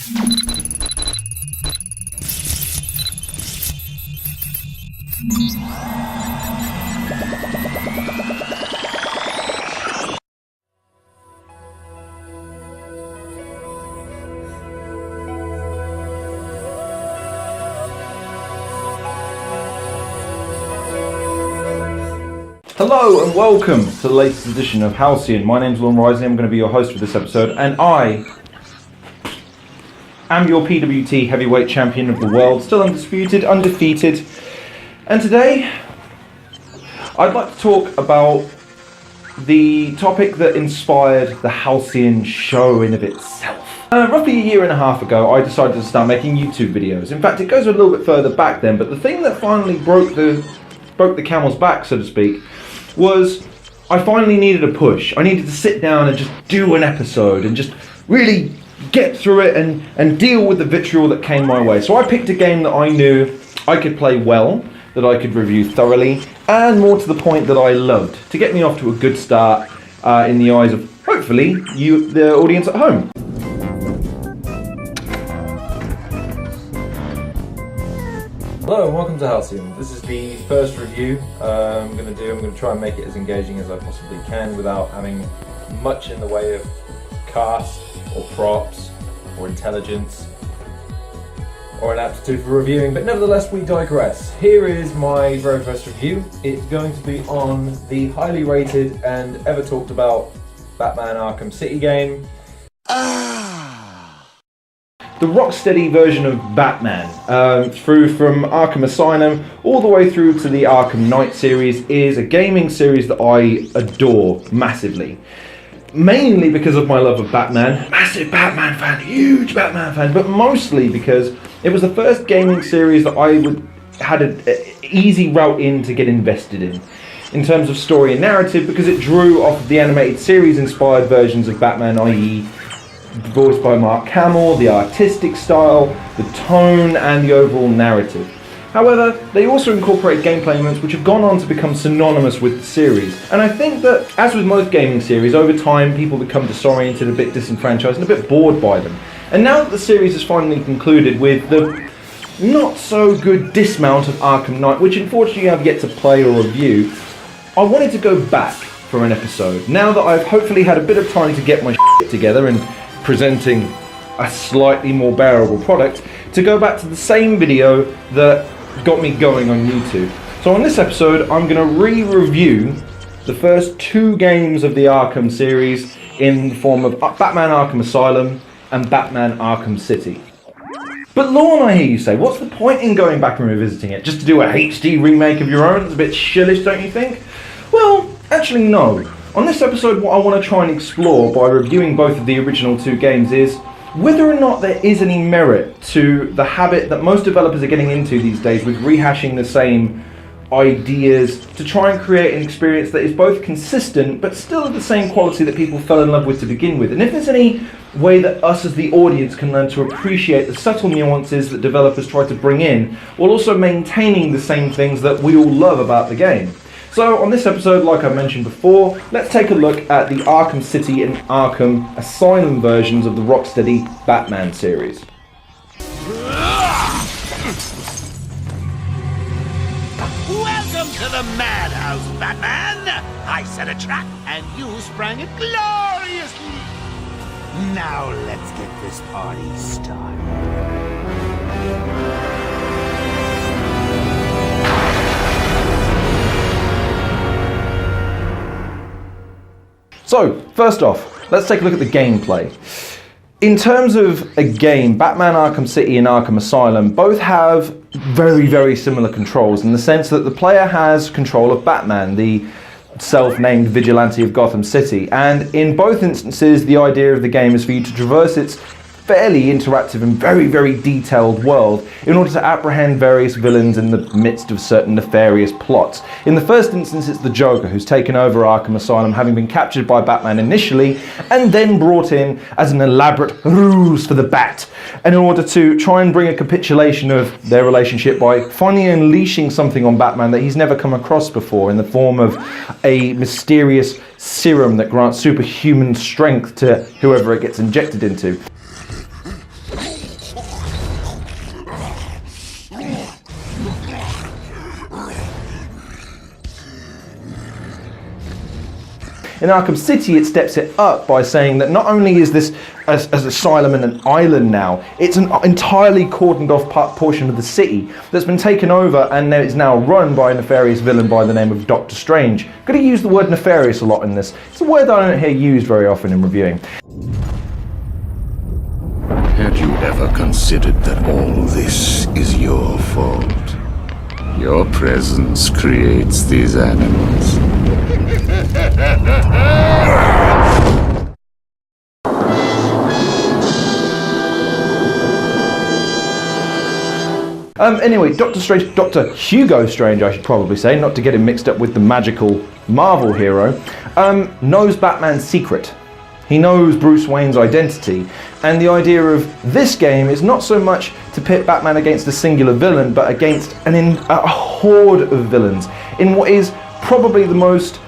Hello and welcome to the latest edition of Halcyon. My name's Conroy, I'm going to be your host for this episode, and I am your PWT heavyweight champion of the world, still undisputed, undefeated. And today, I'd like to talk about the topic that inspired the Halcyon Show in of itself. Roughly a year and a half ago, I decided to start making YouTube videos. In fact, it goes a little bit further back then, but the thing that finally broke the camel's back, so to speak, was I finally needed a push. I needed to sit down and just do an episode and just really get through it and deal with the vitriol that came my way. So I picked a game that I knew I could play well, that I could review thoroughly, and more to the point that I loved, to get me off to a good start in the eyes of, hopefully, you, the audience at home. Hello and welcome to Halcyon. This is the first review I'm going to try and make it as engaging as I possibly can without having much in the way of cast or props or intelligence or an aptitude for reviewing, but nevertheless we digress. Here is my very first review. It's going to be on the highly rated and ever talked about Batman Arkham City game. The Rocksteady version of Batman, through from Arkham Asylum all the way through to the Arkham Knight series, is a gaming series that I adore massively. Mainly because of my love of Batman, massive Batman fan, huge Batman fan, but mostly because it was the first gaming series that I had an easy route in to get invested in terms of story and narrative, because it drew off of the animated series inspired versions of Batman, i.e. voiced by Mark Hamill, the artistic style, the tone, and the overall narrative. However, they also incorporate gameplay elements which have gone on to become synonymous with the series. And I think that, as with most gaming series, over time people become disoriented, a bit disenfranchised, and a bit bored by them. And now that the series is finally concluded with the not so good dismount of Arkham Knight, which unfortunately I've yet to play or review, I wanted to go back for an episode. Now that I've hopefully had a bit of time to get my shit together and presenting a slightly more bearable product, to go back to the same video that got me going on YouTube. So on this episode, I'm going to re-review the first two games of the Arkham series in the form of Batman Arkham Asylum and Batman Arkham City. But Lorne, I hear you say, what's the point in going back and revisiting it? Just to do a HD remake of your own? It's a bit shillish, don't you think? Well, actually no. On this episode, what I want to try and explore by reviewing both of the original two games is whether or not there is any merit to the habit that most developers are getting into these days with rehashing the same ideas to try and create an experience that is both consistent but still of the same quality that people fell in love with to begin with. And if there's any way that us as the audience can learn to appreciate the subtle nuances that developers try to bring in, while also maintaining the same things that we all love about the game. So on this episode, like I mentioned before, let's take a look at the Arkham City and Arkham Asylum versions of the Rocksteady Batman series. Welcome to the madhouse, Batman! I set a trap and you sprang it gloriously! Now let's get this party started. So, first off, let's take a look at the gameplay. In terms of a game, Batman Arkham City and Arkham Asylum both have very, very similar controls in the sense that the player has control of Batman, the self-named vigilante of Gotham City, and in both instances the idea of the game is for you to traverse its fairly interactive and very, very detailed world in order to apprehend various villains in the midst of certain nefarious plots. In the first instance, it's the Joker who's taken over Arkham Asylum, having been captured by Batman initially and then brought in as an elaborate ruse for the Bat in order to try and bring a capitulation of their relationship by finally unleashing something on Batman that he's never come across before in the form of a mysterious serum that grants superhuman strength to whoever it gets injected into. In Arkham City, it steps it up by saying that not only is this as asylum and an island now, it's an entirely cordoned off portion of the city that's been taken over and is now run by a nefarious villain by the name of Doctor Strange. I'm going to use the word nefarious a lot in this. It's a word that I don't hear used very often in reviewing. Had you ever considered that all this is your fault? Your presence creates these animals. Anyway, Dr. Hugo Strange, I should probably say, not to get him mixed up with the magical Marvel hero, knows Batman's secret. He knows Bruce Wayne's identity, and the idea of this game is not so much to pit Batman against a singular villain, but against a horde of villains in what is probably the most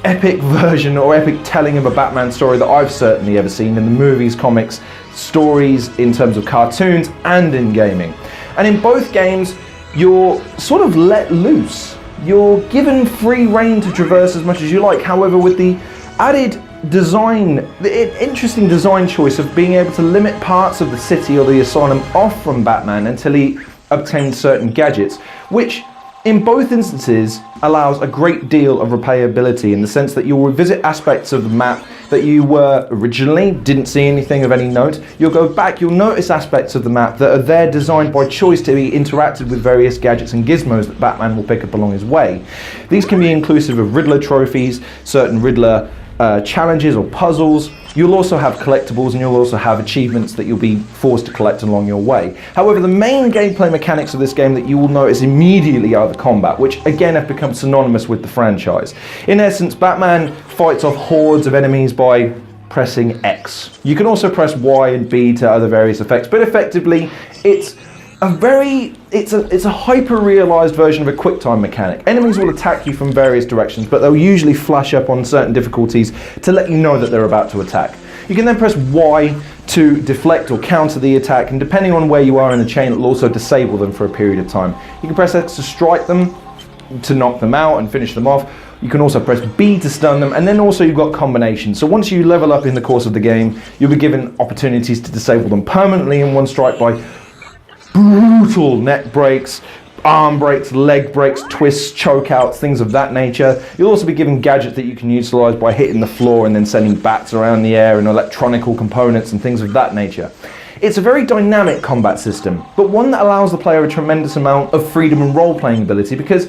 epic version or epic telling of a Batman story that I've certainly ever seen in the movies, comics, stories, in terms of cartoons, and in gaming. And in both games, you're sort of let loose. You're given free rein to traverse as much as you like. However, with the added design, the interesting design choice of being able to limit parts of the city or the asylum off from Batman until he obtained certain gadgets, which in both instances allows a great deal of replayability in the sense that you'll revisit aspects of the map that you were originally didn't see anything of any note. You'll go back, you'll notice aspects of the map that are there designed by choice to be interacted with various gadgets and gizmos that Batman will pick up along his way. These can be inclusive of Riddler trophies, certain Riddler challenges or puzzles. You'll also have collectibles and you'll also have achievements that you'll be forced to collect along your way. However, the main gameplay mechanics of this game that you will notice immediately are the combat, which again have become synonymous with the franchise. In essence, Batman fights off hordes of enemies by pressing X. You can also press Y and B to other various effects, but effectively it's a hyper-realised version of a quick-time mechanic. Enemies will attack you from various directions, but they'll usually flash up on certain difficulties to let you know that they're about to attack. You can then press Y to deflect or counter the attack, and depending on where you are in the chain, it will also disable them for a period of time. You can press X to strike them, to knock them out and finish them off. You can also press B to stun them, and then also you've got combinations. So once you level up in the course of the game, you'll be given opportunities to disable them permanently in one strike by brutal neck breaks, arm breaks, leg breaks, twists, choke outs, things of that nature. You'll also be given gadgets that you can utilise by hitting the floor and then sending bats around the air and electronical components and things of that nature. It's a very dynamic combat system, but one that allows the player a tremendous amount of freedom and role-playing ability because,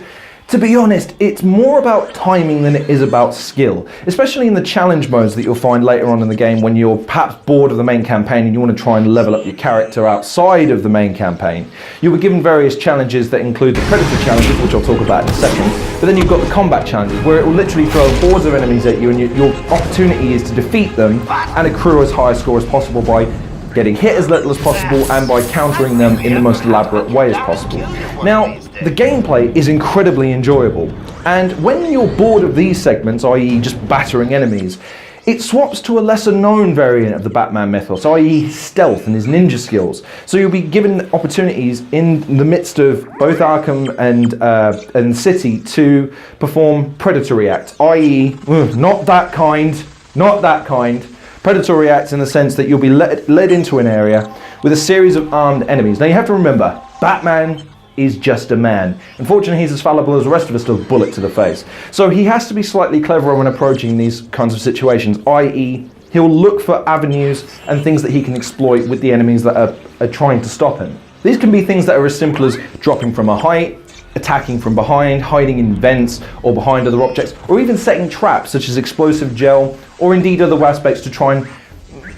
to be honest, it's more about timing than it is about skill, especially in the challenge modes that you'll find later on in the game when you're perhaps bored of the main campaign and you want to try and level up your character outside of the main campaign. You'll be given various challenges that include the Predator challenges, which I'll talk about in a second, but then you've got the combat challenges where it will literally throw hordes of enemies at you and your opportunity is to defeat them and accrue as high a score as possible by getting hit as little as possible and by countering them in the most elaborate way as possible. Now, the gameplay is incredibly enjoyable, and when you're bored of these segments, i.e. just battering enemies, it swaps to a lesser known variant of the Batman mythos, i.e. stealth and his ninja skills. So you'll be given opportunities in the midst of both Arkham and City to perform predatory acts, i.e. not that kind. Predatory acts in the sense that you'll be led into an area with a series of armed enemies. Now you have to remember, Batman is just a man. Unfortunately, he's as fallible as the rest of us to a bullet to the face. So he has to be slightly cleverer when approaching these kinds of situations, i.e. he'll look for avenues and things that he can exploit with the enemies that are trying to stop him. These can be things that are as simple as dropping from a height, attacking from behind, hiding in vents or behind other objects, or even setting traps such as explosive gel, or indeed other aspects to try and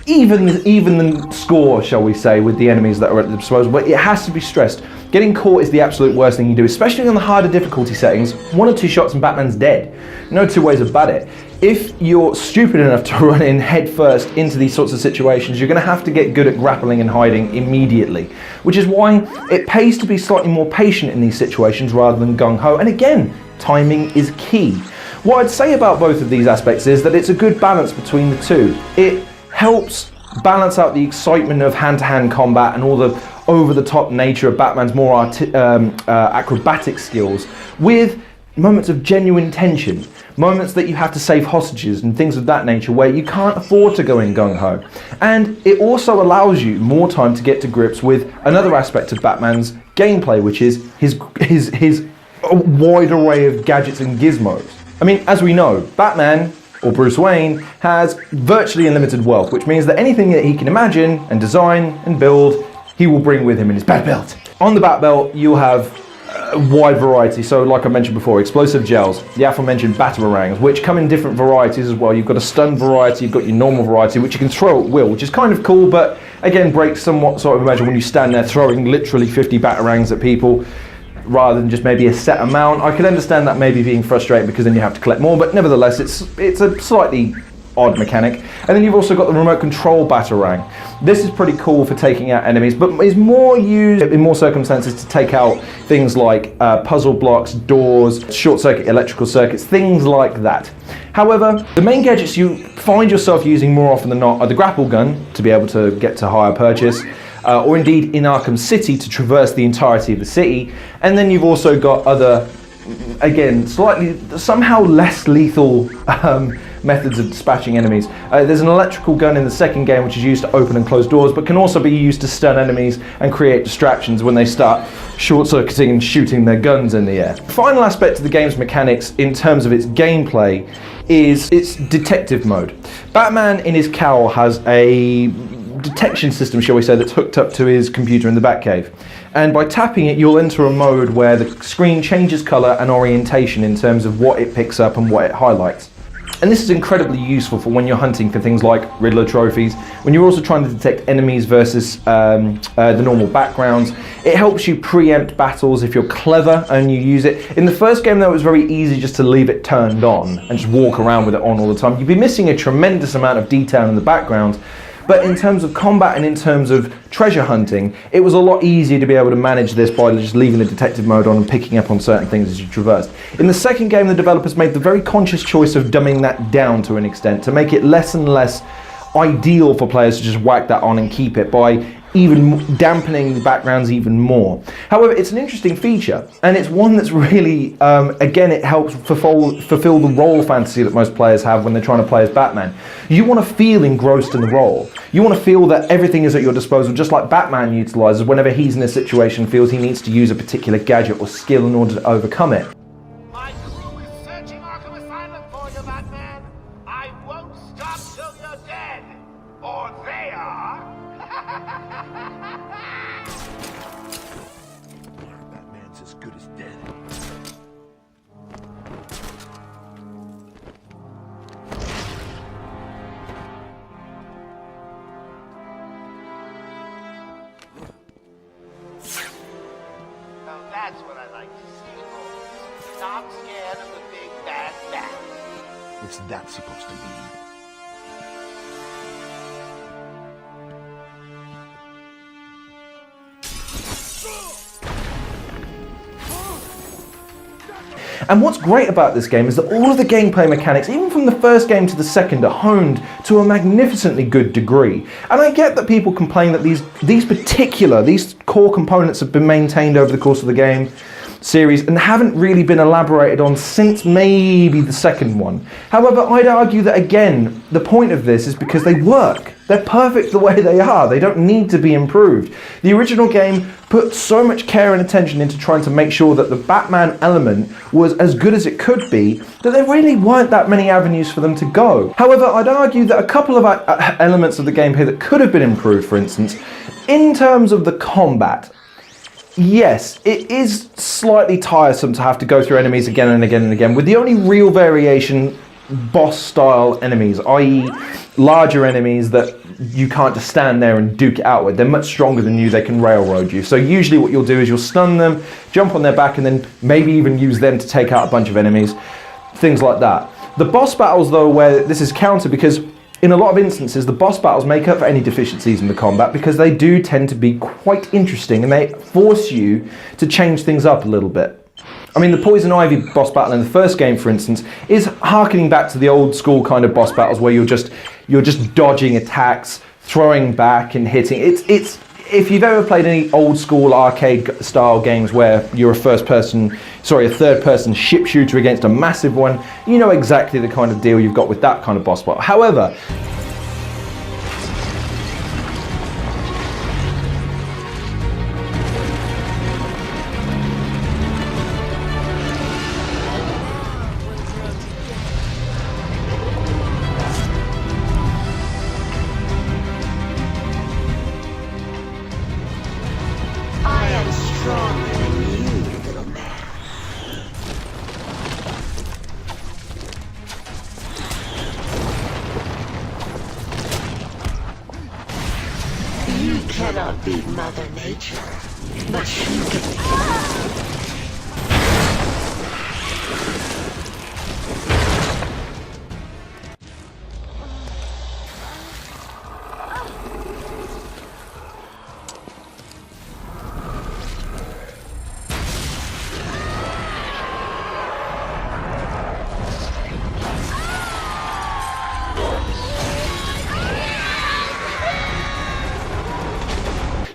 even the score, shall we say, with the enemies that are at the disposal. But it has to be stressed, getting caught is the absolute worst thing you do, especially on the harder difficulty settings. 1 or 2 shots and Batman's dead. No two ways about it. If you're stupid enough to run in head first into these sorts of situations, you're going to have to get good at grappling and hiding immediately, which is why it pays to be slightly more patient in these situations rather than gung-ho. And again, timing is key. What I'd say about both of these aspects is that it's a good balance between the two. It helps balance out the excitement of hand-to-hand combat and all the over-the-top nature of Batman's more acrobatic skills with moments of genuine tension, moments that you have to save hostages and things of that nature where you can't afford to go in gung-ho. And it also allows you more time to get to grips with another aspect of Batman's gameplay, which is his wide array of gadgets and gizmos. I mean, as we know, Batman, or Bruce Wayne, has virtually unlimited wealth, which means that anything that he can imagine and design and build, he will bring with him in his Batbelt. On the Batbelt, you'll have a wide variety. So like I mentioned before, explosive gels, the aforementioned batarangs, which come in different varieties as well. You've got a stun variety, you've got your normal variety, which you can throw at will, which is kind of cool, but again, breaks somewhat sort of imagine when you stand there throwing literally 50 batarangs at people, rather than just maybe a set amount. I can understand that maybe being frustrating because then you have to collect more, but nevertheless, it's a slightly odd mechanic. And then you've also got the remote control batarang. This is pretty cool for taking out enemies, but is more used in more circumstances to take out things like puzzle blocks, doors, short circuit electrical circuits, things like that. However, the main gadgets you find yourself using more often than not are the grapple gun, to be able to get to higher purchase, or indeed in Arkham City to traverse the entirety of the city. And then you've also got other, again, slightly, somehow less lethal methods of dispatching enemies. There's an electrical gun in the second game which is used to open and close doors, but can also be used to stun enemies and create distractions when they start short-circuiting and shooting their guns in the air. The final aspect of the game's mechanics in terms of its gameplay is its detective mode. Batman in his cowl has a detection system, shall we say, that's hooked up to his computer in the Batcave. And by tapping it, you'll enter a mode where the screen changes colour and orientation in terms of what it picks up and what it highlights. And this is incredibly useful for when you're hunting for things like Riddler trophies, when you're also trying to detect enemies versus the normal backgrounds. It helps you preempt battles if you're clever and you use it. In the first game, though, it was very easy just to leave it turned on and just walk around with it on all the time. You'd be missing a tremendous amount of detail in the background. But in terms of combat and in terms of treasure hunting, it was a lot easier to be able to manage this by just leaving the detective mode on and picking up on certain things as you traversed. In the second game, the developers made the very conscious choice of dumbing that down to an extent to make it less and less ideal for players to just whack that on and keep it by even dampening the backgrounds even more. However, it's an interesting feature, and it's one that's really, again, it helps fulfill the role fantasy that most players have when they're trying to play as Batman. You want to feel engrossed in the role. You want to feel that everything is at your disposal, just like Batman utilizes whenever he's in a situation, feels he needs to use a particular gadget or skill in order to overcome it. My crew is searching Arkham Asylum for you, Batman. I won't stop till you're dead. Or they are. Batman's as good as dead. Now that's what I like to see, Holmes. Not scared of the big bad bat. What's that supposed to mean? And what's great about this game is that all of the gameplay mechanics, even from the first game to the second, are honed to a magnificently good degree. And I get that people complain that these core components have been maintained over the course of the game series and haven't really been elaborated on since maybe the second one. However, I'd argue that, again, the point of this is because they work. They're perfect the way they are. They don't need to be improved. The original game put so much care and attention into trying to make sure that the Batman element was as good as it could be that there really weren't that many avenues for them to go. However, I'd argue that a couple of elements of the game here that could have been improved, for instance, in terms of the combat. Yes, it is slightly tiresome to have to go through enemies again and again and again, with the only real variation boss-style enemies, i.e. larger enemies that you can't just stand there and duke it out with. They're much stronger than you, they can railroad you. So usually what you'll do is you'll stun them, jump on their back, and then maybe even use them to take out a bunch of enemies, things like that. The boss battles, though, where this is counter, because in a lot of instances, the boss battles make up for any deficiencies in the combat because they do tend to be quite interesting and they force you to change things up a little bit. I mean, the Poison Ivy boss battle in the first game, for instance, is harkening back to the old school kind of boss battles where you're just dodging attacks, throwing back and hitting. if you've ever played any old school arcade style games where you're a third person ship shooter against a massive one, you know exactly the kind of deal you've got with that kind of boss battle. However, cannot beat Mother Nature, but you can.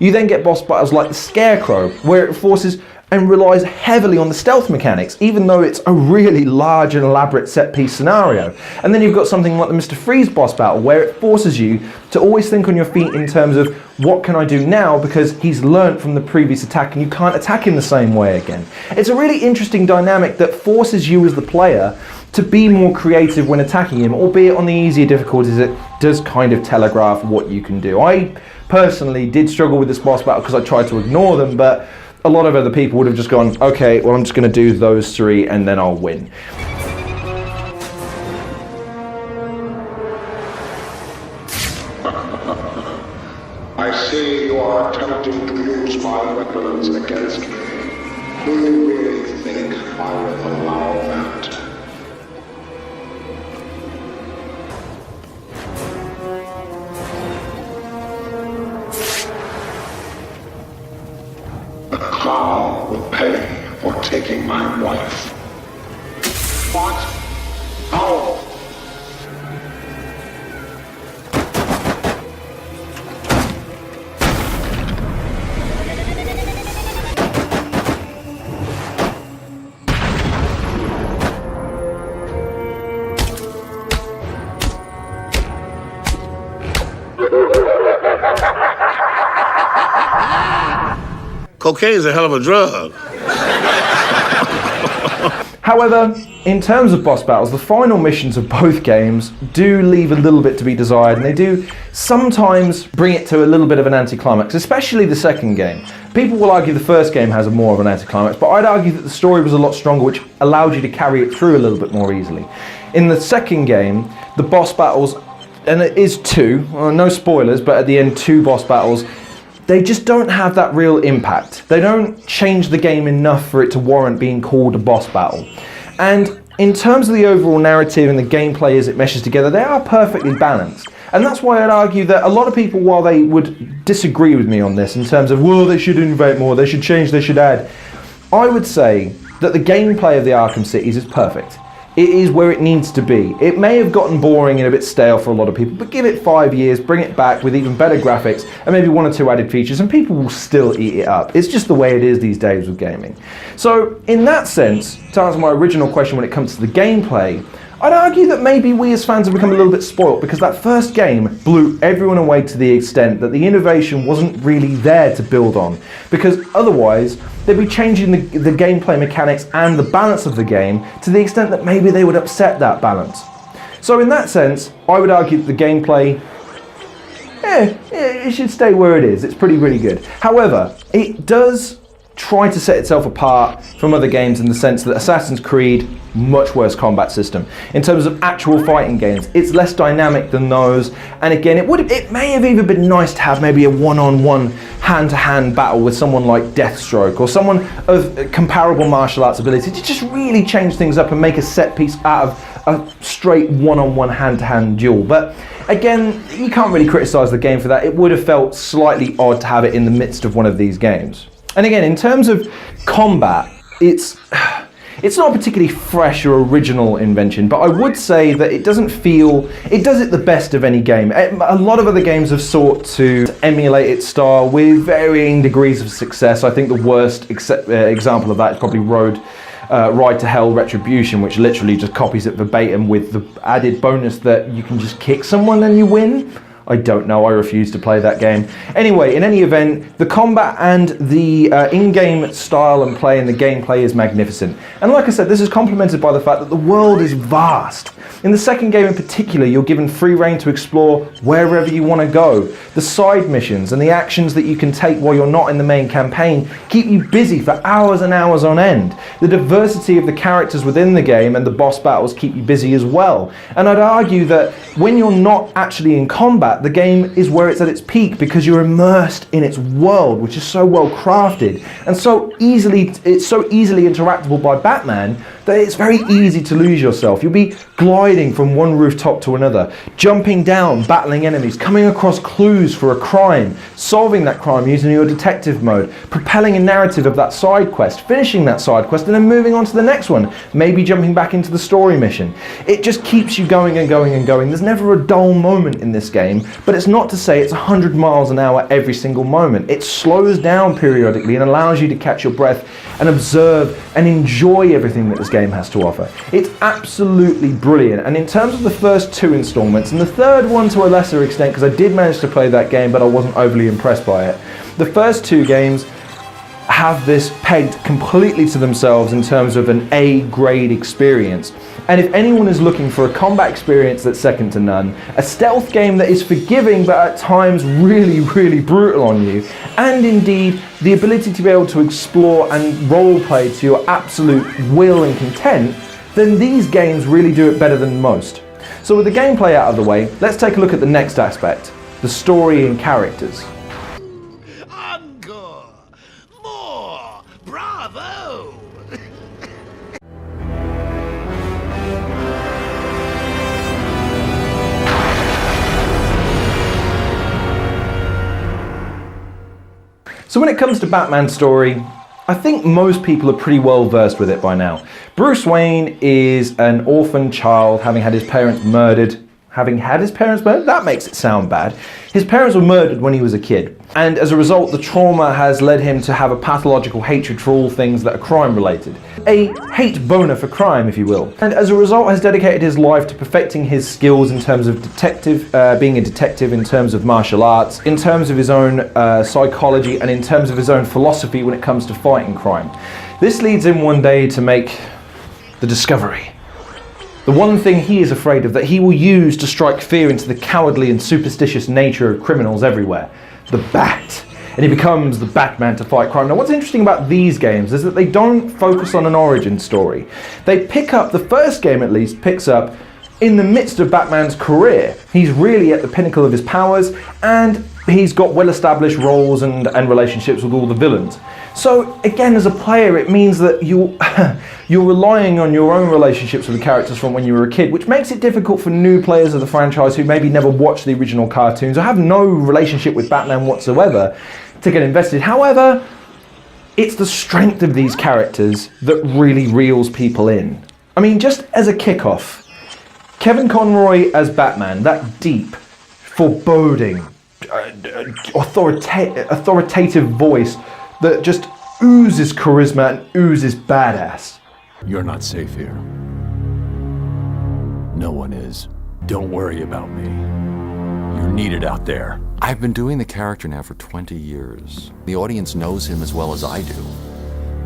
You then get boss battles like the Scarecrow, where it forces and relies heavily on the stealth mechanics, even though it's a really large and elaborate set-piece scenario. And then you've got something like the Mr. Freeze boss battle, where it forces you to always think on your feet in terms of, what can I do now, because he's learnt from the previous attack and you can't attack him the same way again. It's a really interesting dynamic that forces you as the player to be more creative when attacking him, albeit on the easier difficulties it does kind of telegraph what you can do. I personally did struggle with this boss battle because I tried to ignore them, but a lot of other people would have just gone, okay, well I'm just going to do those three and then I'll win. I see you are attempting to use my weapons against me. Do you really think I will allow that? The Claw will pay for taking my wife. What? How? Cocaine's a hell of a drug. However, in terms of boss battles, the final missions of both games do leave a little bit to be desired, and they do sometimes bring it to a little bit of an anticlimax, especially the second game. People will argue the first game has more of an anticlimax, but I'd argue that the story was a lot stronger, which allowed you to carry it through a little bit more easily. In the second game, the boss battles, and it is two, no spoilers, but at the end, two boss battles, they just don't have that real impact. They don't change the game enough for it to warrant being called a boss battle. And in terms of the overall narrative and the gameplay as it meshes together, they are perfectly balanced. And that's why I'd argue that a lot of people, while they would disagree with me on this in terms of, well, they should innovate more, they should change, they should add, I would say that the gameplay of the Arkham Cities is perfect. It is where it needs to be. It may have gotten boring and a bit stale for a lot of people, but give it 5 years, bring it back with even better graphics and maybe 1 or 2 added features, and people will still eat it up. It's just the way it is these days with gaming. So in that sense, to answer my original question when it comes to the gameplay, I'd argue that maybe we as fans have become a little bit spoilt because that first game blew everyone away to the extent that the innovation wasn't really there to build on. Because otherwise, they'd be changing the gameplay mechanics and the balance of the game to the extent that maybe they would upset that balance. So in that sense, I would argue that the gameplay, it should stay where it is. It's really good. However, it does try to set itself apart from other games in the sense that Assassin's Creed, much worse combat system. In terms of actual fighting games, it's less dynamic than those, and again, it may have even been nice to have maybe a one-on-one, hand-to-hand battle with someone like Deathstroke or someone of comparable martial arts ability to just really change things up and make a set piece out of a straight one-on-one, hand-to-hand duel. But again, you can't really criticize the game for that. It would have felt slightly odd to have it in the midst of one of these games. And again, in terms of combat, it's It's not a particularly fresh or original invention, but I would say that it does it the best of any game. A lot of other games have sought to emulate its style with varying degrees of success. I think the worst example of that is probably Ride to Hell Retribution, which literally just copies it verbatim with the added bonus that you can just kick someone and you win. I don't know, I refuse to play that game. Anyway, in any event, the combat and the in-game style and play and the gameplay is magnificent. And like I said, this is complemented by the fact that the world is vast. In the second game in particular, you're given free rein to explore wherever you want to go. The side missions and the actions that you can take while you're not in the main campaign keep you busy for hours and hours on end. The diversity of the characters within the game and the boss battles keep you busy as well. And I'd argue that when you're not actually in combat, the game is where it's at its peak because you're immersed in its world, which is so well crafted and it's so easily interactable by Batman that it's very easy to lose yourself. You'll be gliding from one rooftop to another, jumping down, battling enemies, coming across clues for a crime, solving that crime using your detective mode, propelling a narrative of that side quest, finishing that side quest and then moving on to the next one, maybe jumping back into the story mission. It just keeps you going and going and going. There's never a dull moment in this game, but it's not to say it's 100 miles an hour every single moment. It slows down periodically and allows you to catch your breath and observe and enjoy everything that this game has to offer. It's absolutely brilliant, and in terms of the first two installments, and the third one to a lesser extent because I did manage to play that game but I wasn't overly impressed by it, the first two games have this pegged completely to themselves in terms of an A-grade experience. And if anyone is looking for a combat experience that's second to none, a stealth game that is forgiving but at times really, really brutal on you, and indeed the ability to be able to explore and roleplay to your absolute will and content, then these games really do it better than most. So with the gameplay out of the way, let's take a look at the next aspect, the story and characters. Encore! More! Bravo! So when it comes to Batman's story, I think most people are pretty well versed with it by now. Bruce Wayne is an orphan child having had his parents murdered. That makes it sound bad. His parents were murdered when he was a kid, and as a result the trauma has led him to have a pathological hatred for all things that are crime related. A hate boner for crime, if you will. And as a result has dedicated his life to perfecting his skills in terms of being a detective, in terms of martial arts, in terms of his own psychology, and in terms of his own philosophy when it comes to fighting crime. This leads him one day to make the discovery. The one thing he is afraid of that he will use to strike fear into the cowardly and superstitious nature of criminals everywhere. The Bat. And he becomes the Batman to fight crime. Now what's interesting about these games is that they don't focus on an origin story. They pick up, the first game at least, picks up in the midst of Batman's career. He's really at the pinnacle of his powers and he's got well-established roles and relationships with all the villains. So again, as a player, it means that you're relying on your own relationships with the characters from when you were a kid, which makes it difficult for new players of the franchise who maybe never watched the original cartoons or have no relationship with Batman whatsoever to get invested. However, it's the strength of these characters that really reels people in. I mean, just as a kickoff, Kevin Conroy as Batman, that deep, foreboding, authoritative voice that just oozes charisma and oozes badass. You're not safe here. No one is. Don't worry about me. You're needed out there. I've been doing the character now for 20 years. The audience knows him as well as I do.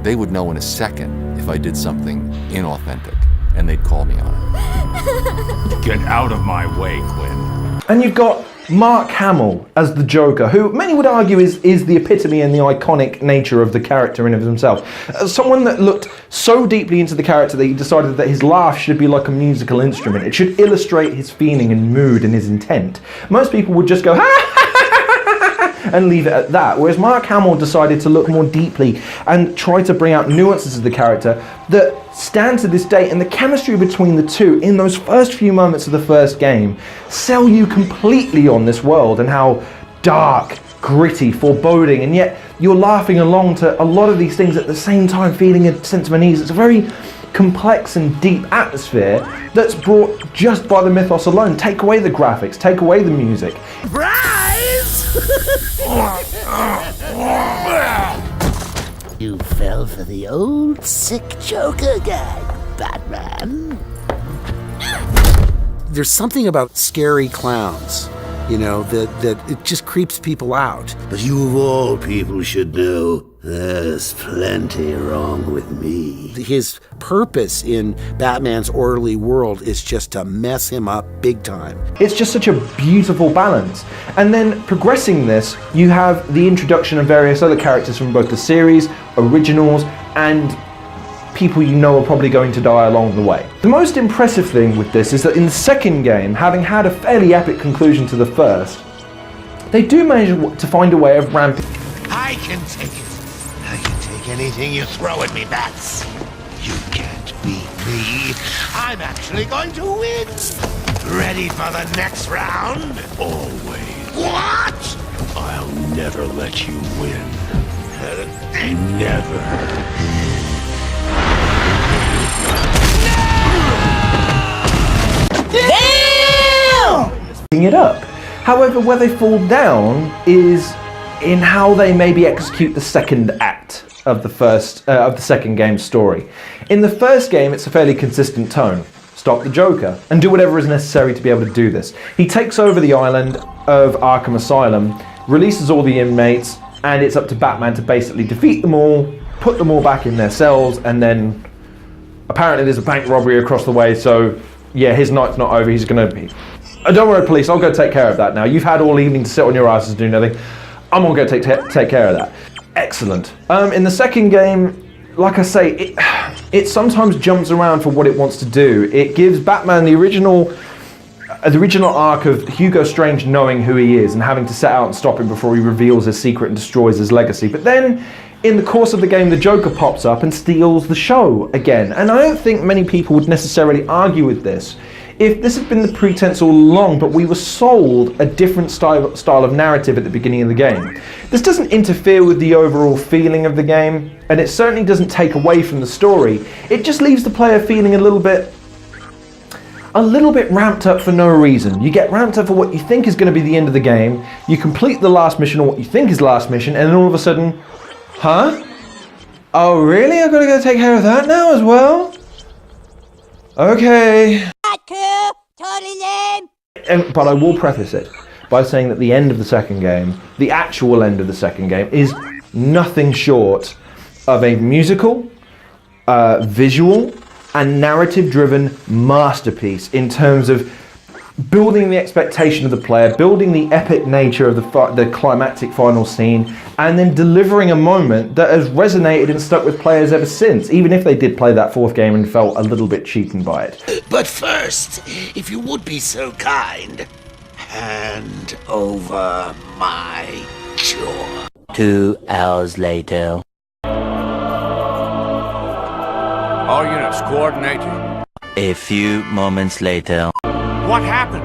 They would know in a second if I did something inauthentic, and they'd call me on it. Get out of my way, Quinn. And you've got Mark Hamill as the Joker, who many would argue is the epitome and the iconic nature of the character in of himself. Someone that looked so deeply into the character that he decided that his laugh should be like a musical instrument. It should illustrate his feeling and mood and his intent. Most people would just go, ha ha ha ha, and leave it at that, whereas Mark Hamill decided to look more deeply and try to bring out nuances of the character that stand to this day, and the chemistry between the two in those first few moments of the first game sell you completely on this world and how dark, gritty, foreboding, and yet you're laughing along to a lot of these things at the same time, feeling a sense of unease. It's a very complex and deep atmosphere that's brought just by the mythos alone. Take away the graphics, take away the music. Surprise! You fell for the old sick Joker gag, Batman. There's something about scary clowns, you know, that it just creeps people out. But you of all people should know there's plenty wrong with me. His purpose in Batman's orderly world is just to mess him up big time. It's just such a beautiful balance. And then progressing this, you have the introduction of various other characters from both the series, originals, and people you know are probably going to die along the way. The most impressive thing with this is that in the second game, having had a fairly epic conclusion to the first, they do manage to find a way of ramping. I can take it. I can take anything you throw at me, Bats. You can't beat me. I'm actually going to win. Ready for the next round? Always. What? I'll never let you win. Never. It up. However, where they fall down is in how they maybe execute the second act of the second game's story. In the first game, it's a fairly consistent tone. Stop the Joker and do whatever is necessary to be able to do this. He takes over the island of Arkham Asylum, releases all the inmates, and it's up to Batman to basically defeat them all, put them all back in their cells, and then apparently there's a bank robbery across the way, so yeah, his night's not over. He's gonna be... don't worry, police, I'll go take care of that now. You've had all evening to sit on your asses and do nothing. I'm gonna go take care of that. Excellent. In the second game, like I say, it sometimes jumps around for what it wants to do. It gives Batman the original arc of Hugo Strange knowing who he is and having to set out and stop him before he reveals his secret and destroys his legacy. But then, in the course of the game, the Joker pops up and steals the show again. And I don't think many people would necessarily argue with this if this had been the pretense all along, but we were sold a different style of narrative at the beginning of the game. This doesn't interfere with the overall feeling of the game, and it certainly doesn't take away from the story. It just leaves the player feeling a little bit ramped up for no reason. You get ramped up for what you think is going to be the end of the game, you complete the last mission or what you think is the last mission, and then all of a sudden, huh? Oh really? I've got to go take care of that now as well? Okay. Totally lame. But I will preface it by saying that the end of the second game, the actual end of the second game, is nothing short of a musical, visual, and narrative-driven masterpiece in terms of building the expectation of the player, building the epic nature of the climactic final scene, and then delivering a moment that has resonated and stuck with players ever since, even if they did play that fourth game and felt a little bit cheapened by it. But first, if you would be so kind, hand over my jaw. 2 hours later. All units coordinating. A few moments later. What happened?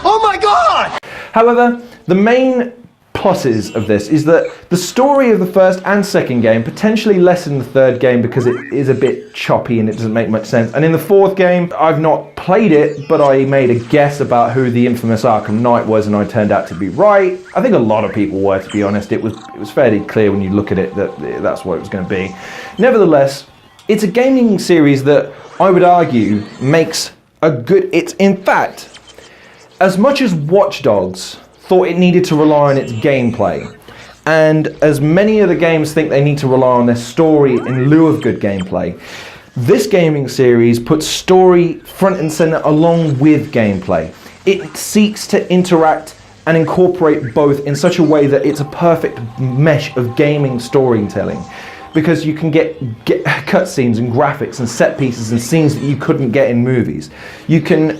Oh my God! However, the main pluses of this is that the story of the first and second game potentially lessen the third game because it is a bit choppy and it doesn't make much sense. And in the fourth game, I've not played it, but I made a guess about who the infamous Arkham Knight was, and I turned out to be right. I think a lot of people were, to be honest. It was fairly clear when you look at it that that's what it was going to be. Nevertheless, it's a gaming series that I would argue makes a good... It's, in fact, as much as Watch Dogs thought it needed to rely on its gameplay, and as many of the games think they need to rely on their story in lieu of good gameplay, this gaming series puts story front and center along with gameplay. It seeks to interact and incorporate both in such a way that it's a perfect mesh of gaming storytelling, because you can get cutscenes and graphics and set pieces and scenes that you couldn't get in movies. You can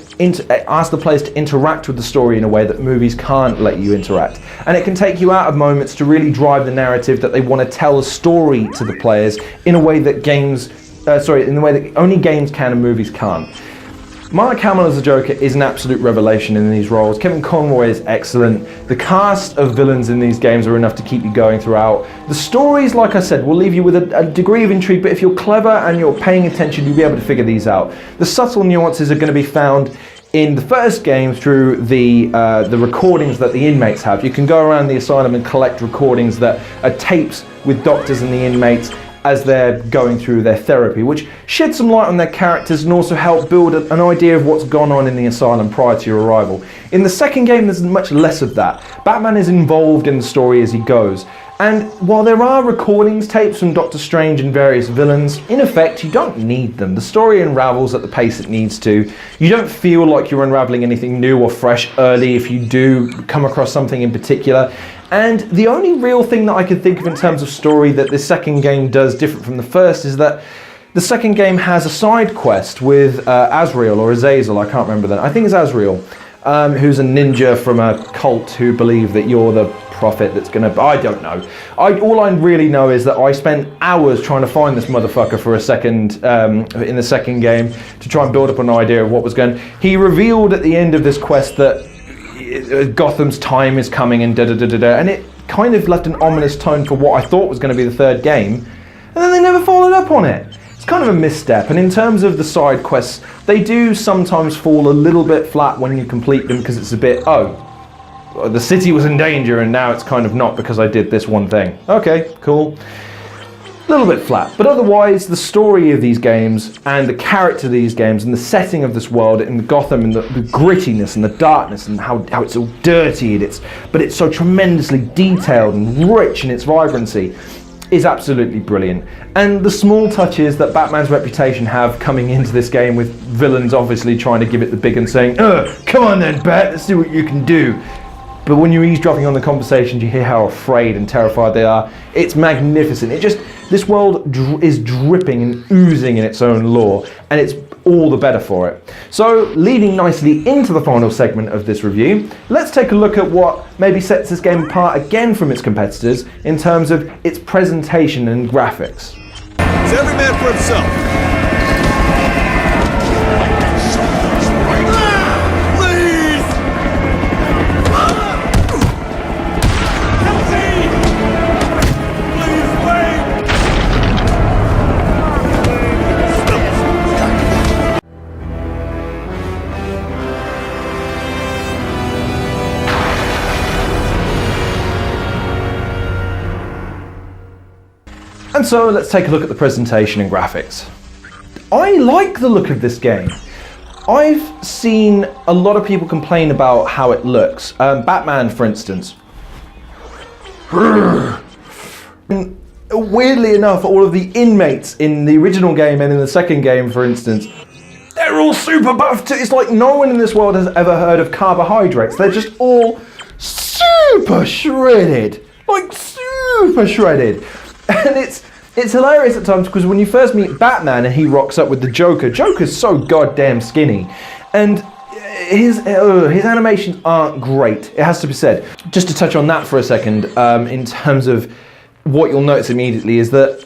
ask the players to interact with the story in a way that movies can't let you interact. And it can take you out of moments to really drive the narrative that they want to tell a story to the players in a way that in the way that only games can and movies can't. Mark Hamill as the Joker is an absolute revelation in these roles. Kevin Conroy is excellent. The cast of villains in these games are enough to keep you going throughout. The stories, like I said, will leave you with a degree of intrigue, but if you're clever and you're paying attention, you'll be able to figure these out. The subtle nuances are going to be found in the first game through the recordings that the inmates have. You can go around the asylum and collect recordings that are tapes with doctors and the inmates as they're going through their therapy, which shed some light on their characters and also help build an idea of what's gone on in the asylum prior to your arrival. In the second game, there's much less of that. Batman is involved in the story as he goes. And while there are recordings, tapes from Doctor Strange and various villains, in effect, you don't need them. The story unravels at the pace it needs to. You don't feel like you're unraveling anything new or fresh early if you do come across something in particular. And the only real thing that I can think of in terms of story that this second game does different from the first is that the second game has a side quest with Azrael or Azazel, I can't remember that. I think it's Azrael, who's a ninja from a cult who believe that you're the prophet that's gonna, I don't know. All I really know is that I spent hours trying to find this motherfucker for a second, in the second game, to try and build up an idea of what was going on. He revealed at the end of this quest that Gotham's time is coming and da-da-da-da-da, and it kind of left an ominous tone for what I thought was going to be the third game, and then they never followed up on it. It's kind of a misstep, and in terms of the side quests, they do sometimes fall a little bit flat when you complete them because it's a bit, oh, the city was in danger and now it's kind of not because I did this one thing. Okay, cool. A little bit flat, but otherwise the story of these games and the character of these games and the setting of this world and the Gotham and the grittiness and the darkness and how it's all dirty but it's so tremendously detailed and rich in its vibrancy is absolutely brilliant. And the small touches that Batman's reputation have coming into this game, with villains obviously trying to give it the big and saying, come on then Bat, let's see what you can do. But when you're eavesdropping on the conversations, you hear how afraid and terrified they are. It's magnificent. This world is dripping and oozing in its own lore, and it's all the better for it. So, leading nicely into the final segment of this review, let's take a look at what maybe sets this game apart again from its competitors in terms of its presentation and graphics. It's every man for himself. And so let's take a look at the presentation and graphics. I like the look of this game. I've seen a lot of people complain about how it looks. Batman, for instance. Weirdly enough, all of the inmates in the original game and in the second game, for instance, they're all super buffed. It's like no one in this world has ever heard of carbohydrates. They're just all super shredded. Like super shredded. And it's hilarious at times because when you first meet Batman and he rocks up with the Joker, Joker's so goddamn skinny, and his animations aren't great, it has to be said. Just to touch on that for a second, in terms of what you'll notice immediately is that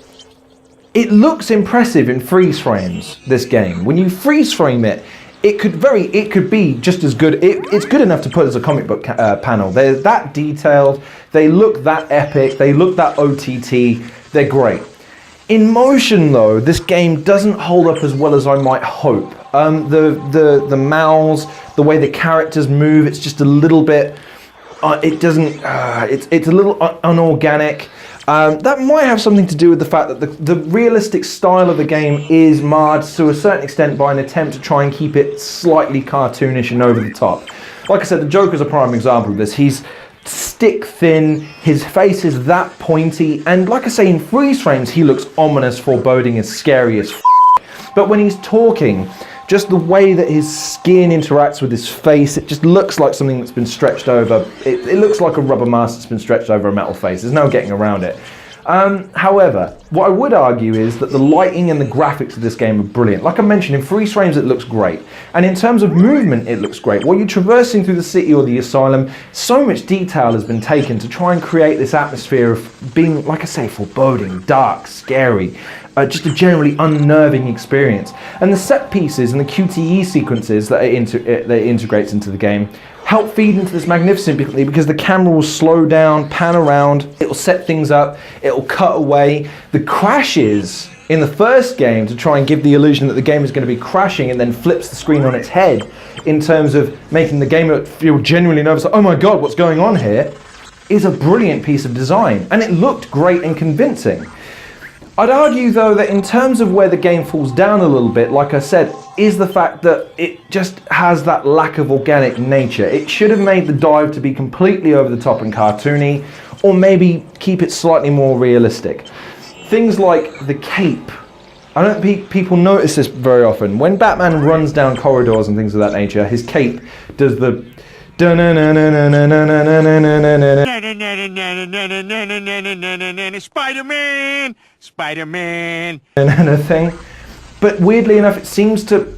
it looks impressive in freeze frames, this game. When you freeze frame it, it could be just as good. It's good enough to put as a comic book panel. They're that detailed, they look that epic, they look that OTT, they're great. In motion though, this game doesn't hold up as well as I might hope. The mouths, the way the characters move, it's just a little bit, it's a little unorganic. That might have something to do with the fact that the realistic style of the game is marred to a certain extent by an attempt to try and keep it slightly cartoonish and over the top. Like I said, the Joker's a prime example of this. He's stick thin, his face is that pointy, and like I say, in freeze frames he looks ominous, foreboding, and scary as but when he's talking, just the way that his skin interacts with his face, it just looks like something that's been stretched over. It looks like a rubber mask that's been stretched over a metal face. There's no getting around it. However, what I would argue is that the lighting and the graphics of this game are brilliant. Like I mentioned, in freeze frames it looks great, and in terms of movement it looks great. While you're traversing through the city or the asylum, so much detail has been taken to try and create this atmosphere of being, like I say, foreboding, dark, scary, just a generally unnerving experience. And the set pieces and the QTE sequences that it integrates into the game help feed into this magnificently, because the camera will slow down, pan around, it'll set things up, it'll cut away. The crashes in the first game, to try and give the illusion that the game is going to be crashing, and then flips the screen on its head in terms of making the gamer feel genuinely nervous, like, oh my god, what's going on here, is a brilliant piece of design, and it looked great and convincing. I'd argue though that in terms of where the game falls down a little bit, like I said, is the fact that it just has that lack of organic nature. It should have made the dive to be completely over the top and cartoony, or maybe keep it slightly more realistic. Things like the cape. I don't think people notice this very often. When Batman runs down corridors and things of that nature, his cape does the Spider-Man! Spider-Man! thing. But weirdly enough, it seems to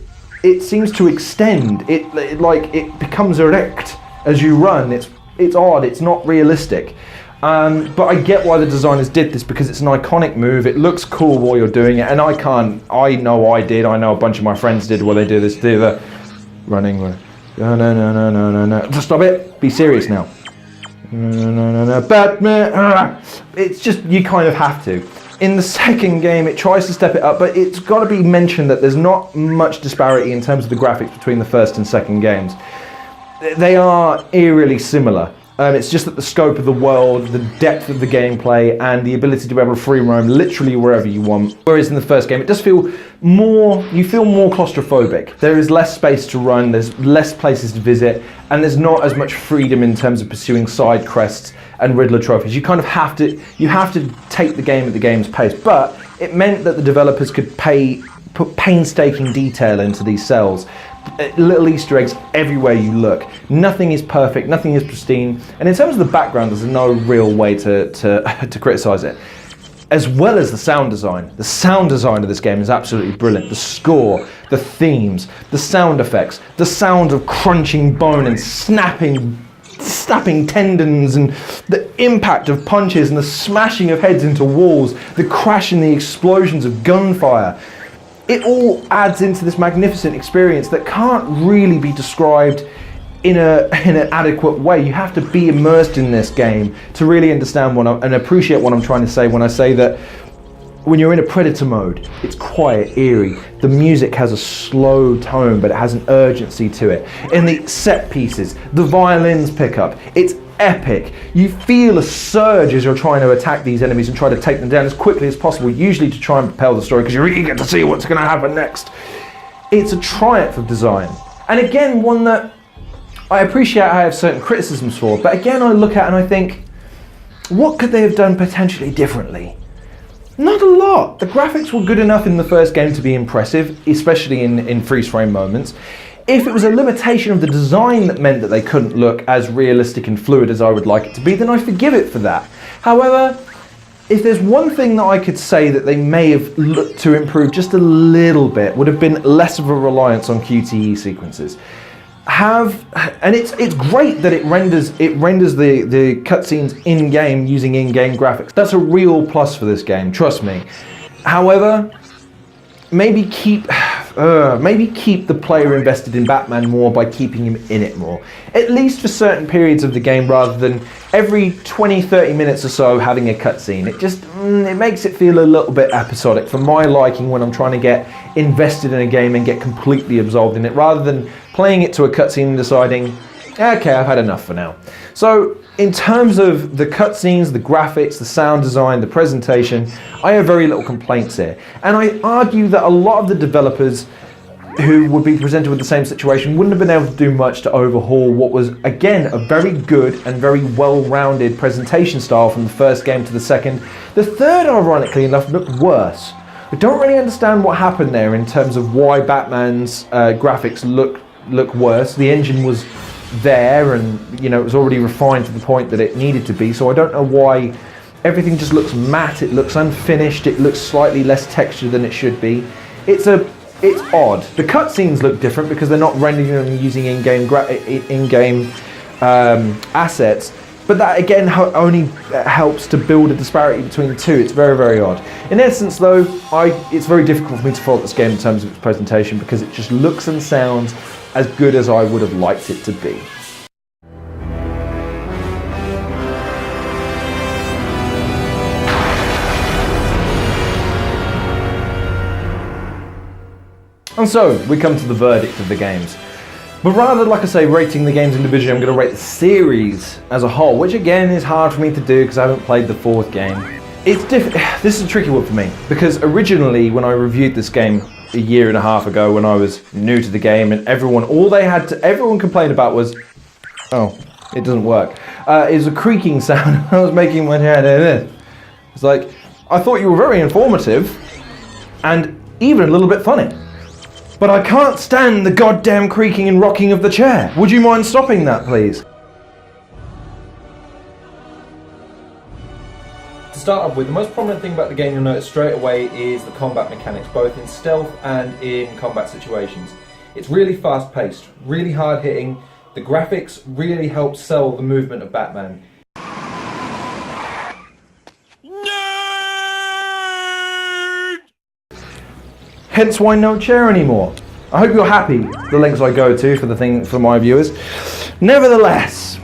extend. It becomes erect as you run. It's odd. It's not realistic. But I get why the designers did this, because it's an iconic move. It looks cool while you're doing it, and I know a bunch of my friends did while they do the running. No. Stop it. Be serious now. No. Batman. It's just, you kind of have to. In the second game, it tries to step it up, but it's got to be mentioned that there's not much disparity in terms of the graphics between the first and second games. They are eerily similar. It's just that the scope of the world, the depth of the gameplay, and the ability to be able to free roam literally wherever you want. Whereas in the first game, it does feel more, you feel more claustrophobic. There is less space to run, there's less places to visit, and there's not as much freedom in terms of pursuing side quests and Riddler trophies. You kind of have to take the game at the game's pace, but it meant that the developers could put painstaking detail into these cells. Little Easter eggs everywhere you look. Nothing is perfect, nothing is pristine, and in terms of the background, there's no real way to criticize it. As well as the sound design. The sound design of this game is absolutely brilliant. The score, the themes, the sound effects, the sound of crunching bone and snapping tendons, and the impact of punches and the smashing of heads into walls, the crash and the explosions of gunfire. It all adds into this magnificent experience that can't really be described in an adequate way. You have to be immersed in this game to really understand and appreciate what I'm trying to say when I say that when you're in a Predator mode, it's quiet, eerie. The music has a slow tone, but it has an urgency to it. In the set pieces, the violins pick up. It's epic. You feel a surge as you're trying to attack these enemies and try to take them down as quickly as possible, usually to try and propel the story, because you're eager to see what's going to happen next. It's a triumph of design. And again, one that I appreciate I have certain criticisms for, but again I look at and I think, what could they have done potentially differently? Not a lot. The graphics were good enough in the first game to be impressive, especially in freeze frame moments. If it was a limitation of the design that meant that they couldn't look as realistic and fluid as I would like it to be, then I forgive it for that. However, if there's one thing that I could say that they may have looked to improve just a little bit, would have been less of a reliance on QTE sequences. And it's great that it renders the cutscenes in-game using in-game graphics. That's a real plus for this game, trust me. However, maybe keep the player invested in Batman more by keeping him in it more. At least for certain periods of the game, rather than every 20-30 minutes or so having a cutscene. It makes it feel a little bit episodic for my liking when I'm trying to get invested in a game and get completely absorbed in it, rather than playing it to a cutscene and deciding, okay, I've had enough for now. So in terms of the cutscenes, the graphics, the sound design, the presentation, I have very little complaints here. And I argue that a lot of the developers who would be presented with the same situation wouldn't have been able to do much to overhaul what was, again, a very good and very well-rounded presentation style from the first game to the second. The third, ironically enough, looked worse. I don't really understand what happened there in terms of why Batman's graphics look worse. The engine was there, and it was already refined to the point that it needed to be, so I don't know why Everything just looks matte, it looks unfinished, it looks slightly less textured than it should be. It's odd. The cutscenes look different because they're not rendering them using in-game assets, but that again only helps to build a disparity between the two. It's very, very odd. In essence though, it's very difficult for me to fault this game in terms of its presentation because it just looks and sounds as good as I would have liked it to be. And so, we come to the verdict of the games. But rather, like I say, rating the games individually, I'm going to rate the series as a whole, which again is hard for me to do because I haven't played the fourth game. It's this is a tricky one for me, because originally when I reviewed this game a year and a half ago when I was new to the game, and everyone complained about was, oh, it doesn't work. It was a creaking sound. I was making my head in it. It's like, I thought you were very informative and even a little bit funny. But I can't stand the goddamn creaking and rocking of the chair. Would you mind stopping that, please? To start off with, the most prominent thing about the game you'll notice straight away is the combat mechanics, both in stealth and in combat situations. It's really fast-paced, really hard-hitting. The graphics really help sell the movement of Batman. Hence why no chair anymore. I hope you're happy the lengths I go to for my viewers. Nevertheless,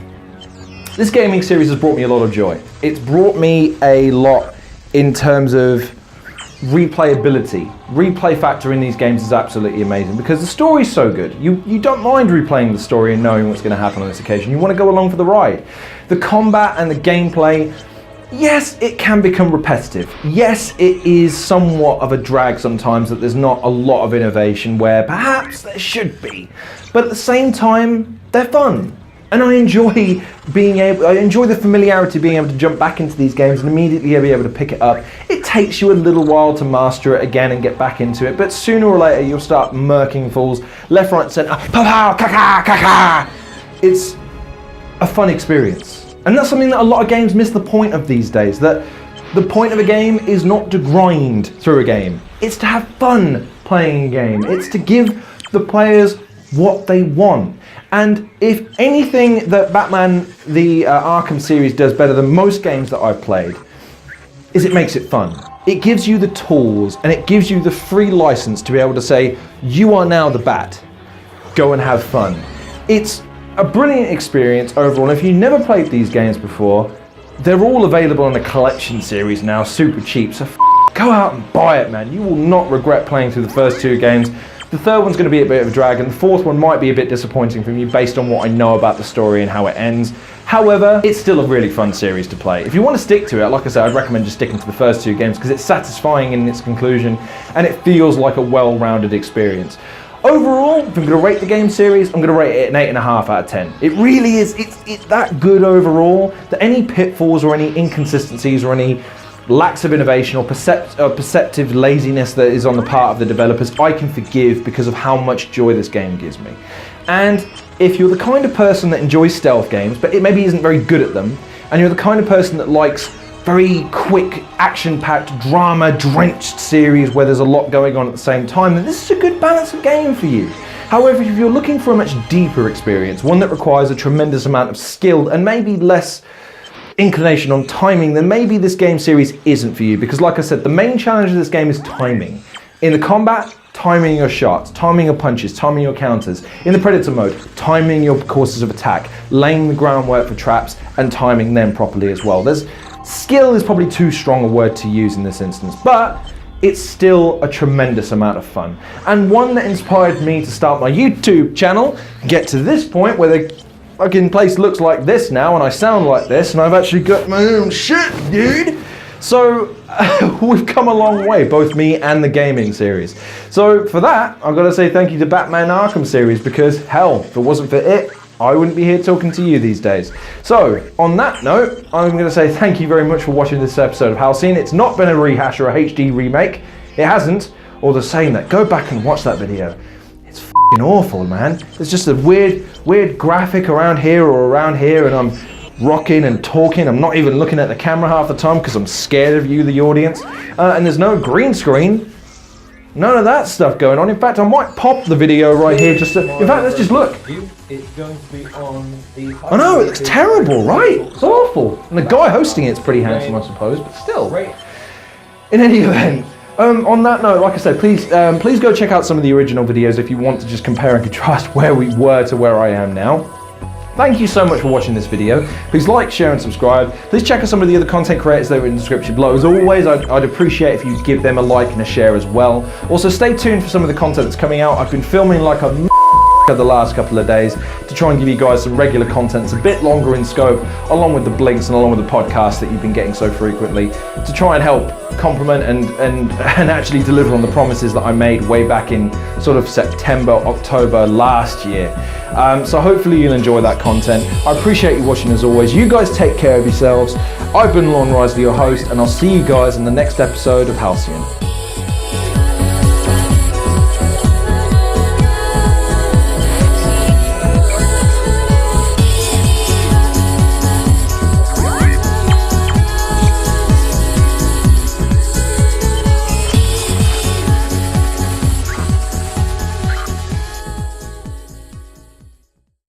this gaming series has brought me a lot of joy. It's brought me a lot in terms of replayability. Replay factor in these games is absolutely amazing because the story's so good. You don't mind replaying the story and knowing what's going to happen on this occasion. You want to go along for the ride. The combat and the gameplay, yes, it can become repetitive. Yes, it is somewhat of a drag sometimes that there's not a lot of innovation where perhaps there should be. But at the same time, they're fun. And I enjoy the familiarity of being able to jump back into these games and immediately be able to pick it up. It takes you a little while to master it again and get back into it, but sooner or later you'll start murking fools left, right, centre. It's a fun experience. And that's something that a lot of games miss the point of these days, that the point of a game is not to grind through a game. It's to have fun playing a game. It's to give the players what they want. And if anything that Batman, the Arkham series does better than most games that I've played, is it makes it fun. It gives you the tools and it gives you the free license to be able to say, you are now the Bat. Go and have fun. It's a brilliant experience overall. If you've never played these games before, they're all available in a collection series now, super cheap, so go out and buy it, man. You will not regret playing through the first two games. The third one's going to be a bit of a drag, and the fourth one might be a bit disappointing from you based on what I know about the story and how it ends. However, it's still a really fun series to play. If you want to stick to it, like I said, I'd recommend just sticking to the first two games because it's satisfying in its conclusion and it feels like a well-rounded experience. Overall, if I'm going to rate the game series, I'm going to rate it an 8.5 out of 10. It really is, it's that good overall that any pitfalls or any inconsistencies or any lacks of innovation or perceptive laziness that is on the part of the developers, I can forgive because of how much joy this game gives me. And if you're the kind of person that enjoys stealth games, but it maybe isn't very good at them, and you're the kind of person that likes very quick, action-packed, drama-drenched series where there's a lot going on at the same time, then this is a good balance of game for you. However, if you're looking for a much deeper experience, one that requires a tremendous amount of skill and maybe less inclination on timing, then maybe this game series isn't for you, because like I said, the main challenge of this game is timing. In the combat, timing your shots, timing your punches, timing your counters. In the Predator mode, timing your courses of attack, laying the groundwork for traps and timing them properly as well. Skill is probably too strong a word to use in this instance, but it's still a tremendous amount of fun. And one that inspired me to start my YouTube channel, get to this point where the fucking place looks like this now and I sound like this and I've actually got my own shit, dude. So we've come a long way, both me and the gaming series. So for that, I've got to say thank you to Batman Arkham Series, because hell, if it wasn't for it, I wouldn't be here talking to you these days. So, on that note, I'm going to say thank you very much for watching this episode of Halcyon. It's not been a rehash or a HD remake. It hasn't. Or the saying that, go back and watch that video. It's f***ing awful, man. There's just a weird graphic around here or around here, and I'm rocking and talking. I'm not even looking at the camera half the time because I'm scared of you, the audience. And there's no green screen. None of that stuff going on. In fact, I might pop the video right here just to... In fact, let's just look. It's going to be on the... I know, it looks terrible, right? It's awful. And the guy hosting it's pretty handsome, I suppose, but still. In any event, on that note, like I said, please go check out some of the original videos if you want to just compare and contrast where we were to where I am now. Thank you so much for watching this video. Please like, share and subscribe. Please check out some of the other content creators that are in the description below. As always, I'd appreciate if you give them a like and a share as well. Also, stay tuned for some of the content that's coming out. I've been filming like a the last couple of days to try and give you guys some regular content. It's a bit longer in scope, along with the blinks and along with the podcast that you've been getting so frequently, to try and help complement and actually deliver on the promises that I made way back in sort of September, October last year. So hopefully you'll enjoy that content. I appreciate you watching as always. You guys take care of yourselves. I've been Lon Risley, your host, and I'll see you guys in the next episode of Halcyon.